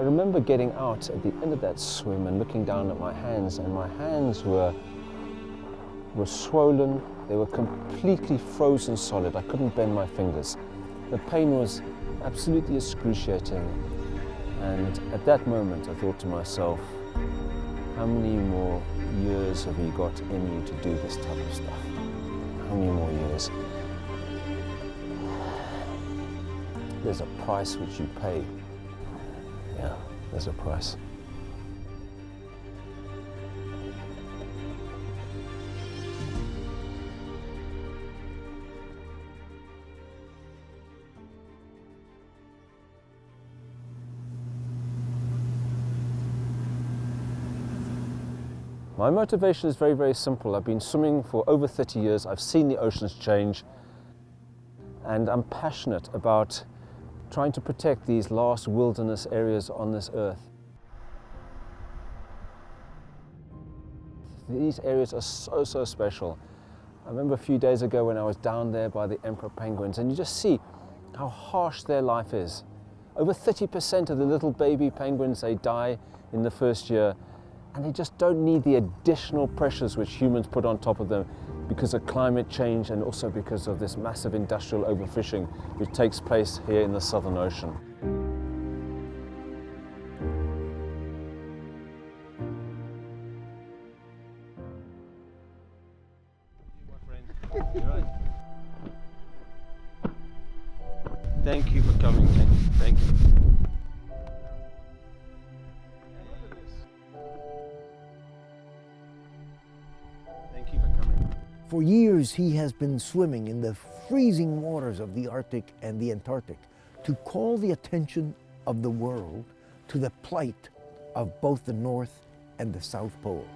I remember getting out at the end of that swim and looking down at my hands, and my hands were swollen. They were completely frozen solid. I couldn't bend my fingers. The pain was absolutely excruciating. And at that moment, I thought to myself, how many more years have you got in you to do this type of stuff? How many more years? There's a price which you pay. Yeah, there's a price. My motivation is very, very simple. I've been swimming for over 30 years. I've seen the oceans change, and I'm passionate about trying to protect these last wilderness areas on this earth. These areas are so, so special. I remember a few days ago when I was down there by the emperor penguins, and you just see how harsh their life is. Over 30% of the little baby penguins, they die in the first year, and they just don't need the additional pressures which humans put on top of them because of climate change and also because of this massive industrial overfishing which takes place here in the Southern Ocean. Thank you for coming. Thank you. Thank you for coming. For years, he has been swimming in the freezing waters of the Arctic and the Antarctic to call the attention of the world to the plight of both the North and the South Pole.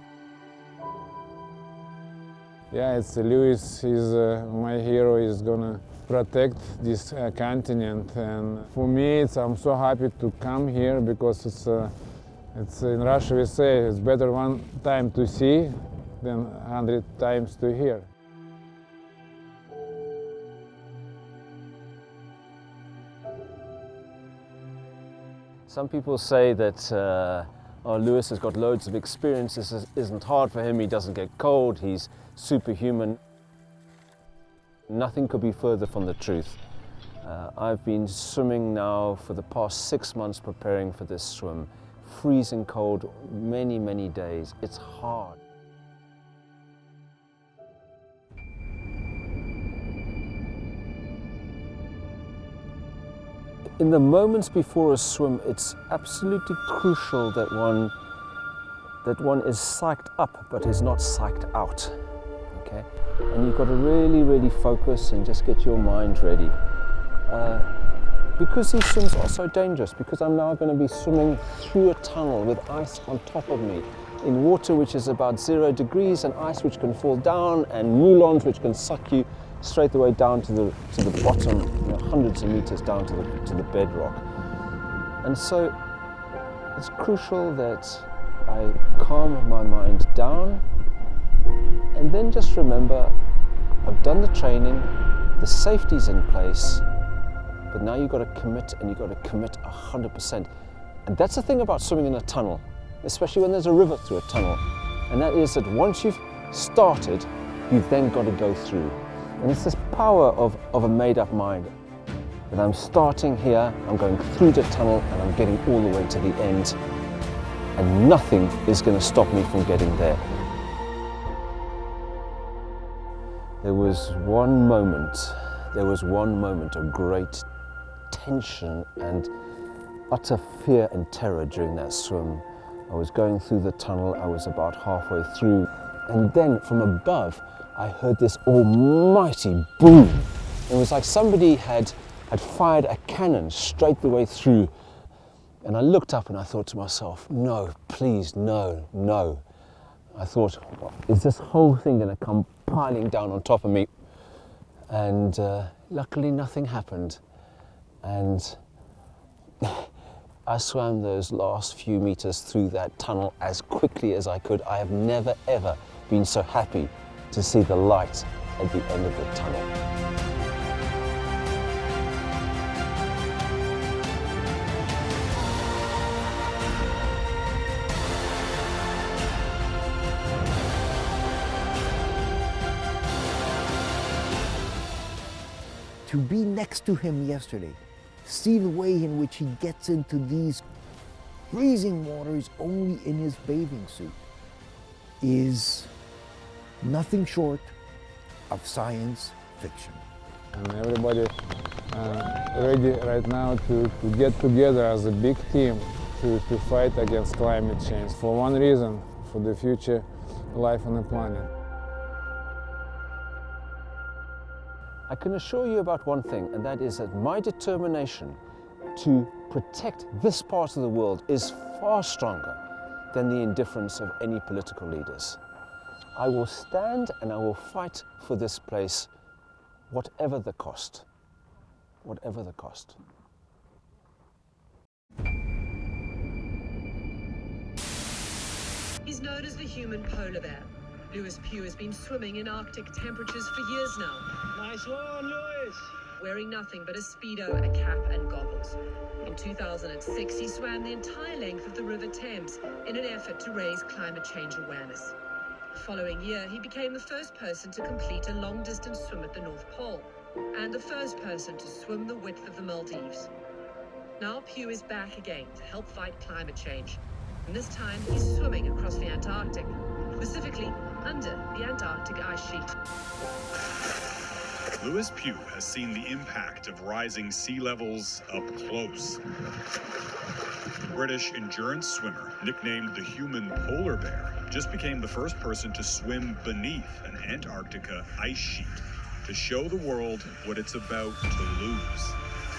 Yeah, it's Lewis. He's my hero. He's gonna protect this continent, and for me, I'm so happy to come here because it's in Russia we say it's better one time to see than 100 times to hear. Some people say that oh, Lewis has got loads of experience, this isn't hard for him, he doesn't get cold, he's superhuman. Nothing could be further from the truth. I've been swimming now for the past 6 months preparing for this swim. Freezing cold, many, many days. It's hard. In the moments before a swim, it's absolutely crucial that one is psyched up but is not psyched out. Okay? And you've got to really, really focus and just get your mind ready. Because these swims are so dangerous, because I'm now going to be swimming through a tunnel with ice on top of me, in water which is about 0 degrees, and ice which can fall down, and moulins which can suck you straight away down to the bottom, you know, hundreds of meters down to the bedrock. And so it's crucial that I calm my mind down, and then just remember, I've done the training, the safety's in place, but now you've got to commit, and you've got to commit 100%. And that's the thing about swimming in a tunnel, especially when there's a river through a tunnel, and that is that once you've started, you've then got to go through. And it's this power of a made-up mind. And I'm starting here, I'm going through the tunnel, and I'm getting all the way to the end, and nothing is going to stop me from getting there. There was one moment of great tension and utter fear and terror during that swim. I was going through the tunnel, I was about halfway through, and then from above I heard this almighty boom. It was like somebody had fired a cannon straight the way through. And I looked up and I thought to myself, no, please, no, no. I thought, is this whole thing going to come piling down on top of me? And luckily nothing happened. And I swam those last few meters through that tunnel as quickly as I could. I have never, ever been so happy to see the light at the end of the tunnel. to be next to him yesterday, see the way in which he gets into these freezing waters only in his bathing suit, is nothing short of science fiction. And everybody ready right now to get together as a big team to fight against climate change for one reason, for the future life on the planet. I can assure you about one thing, and that is that my determination to protect this part of the world is far stronger than the indifference of any political leaders. I will stand and I will fight for this place, whatever the cost. Whatever the cost. He's known as the human polar bear. Pugh has been swimming in Arctic temperatures for years now. Nice one, Lewis! Wearing nothing but a speedo, a cap and goggles. In 2006, he swam the entire length of the River Thames in an effort to raise climate change awareness. The following year, he became the first person to complete a long-distance swim at the North Pole, and the first person to swim the width of the Maldives. Now Pugh is back again to help fight climate change. And this time, he's swimming across the Antarctic, specifically under the Antarctic ice sheet. Lewis Pugh has seen the impact of rising sea levels up close. The British endurance swimmer, nicknamed the human polar bear, just became the first person to swim beneath an Antarctica ice sheet to show the world what it's about to lose.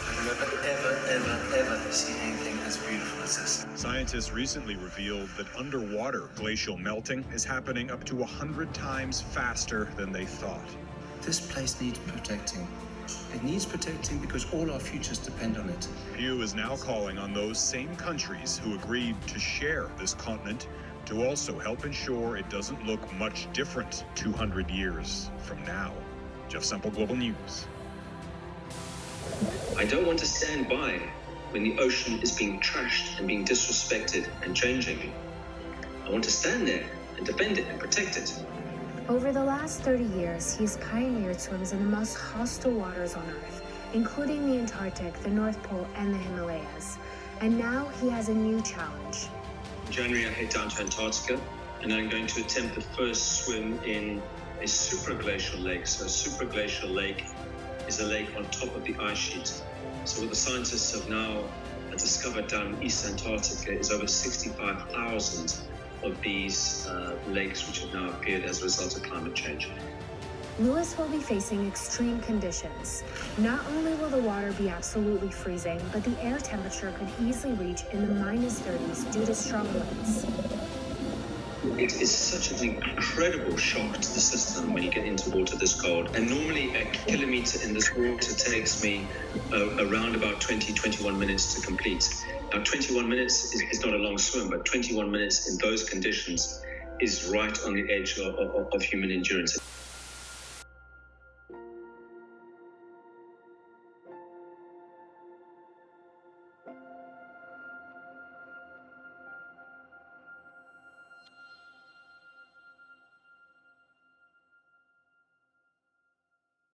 I've never seen anything as beautiful as this. Scientists recently revealed that underwater glacial melting is happening up to 100 times faster than they thought. This place needs protecting. It needs protecting because all our futures depend on it. Pugh is now calling on those same countries who agreed to share this continent to also help ensure it doesn't look much different 200 years from now. Jeff Semple, Global News. I don't want to stand by when the ocean is being trashed and being disrespected and changing. I want to stand there and defend it and protect it. Over the last 30 years, he's pioneered swims in the most hostile waters on Earth, including the Antarctic, the North Pole, and the Himalayas. And now he has a new challenge. In January, I head down to Antarctica, and I'm going to attempt the first swim in a superglacial lake. So a superglacial lake is a lake on top of the ice sheet. So what the scientists have now discovered down in East Antarctica is over 65,000 of these lakes which have now appeared as a result of climate change. Lewis will be facing extreme conditions. Not only will the water be absolutely freezing, but the air temperature could easily reach in the -30s due to strong winds. It is such an incredible shock to the system when you get into water this cold. And normally a kilometer in this water takes me around about 21 minutes to complete. Now 21 minutes is not a long swim, but 21 minutes in those conditions is right on the edge of human endurance.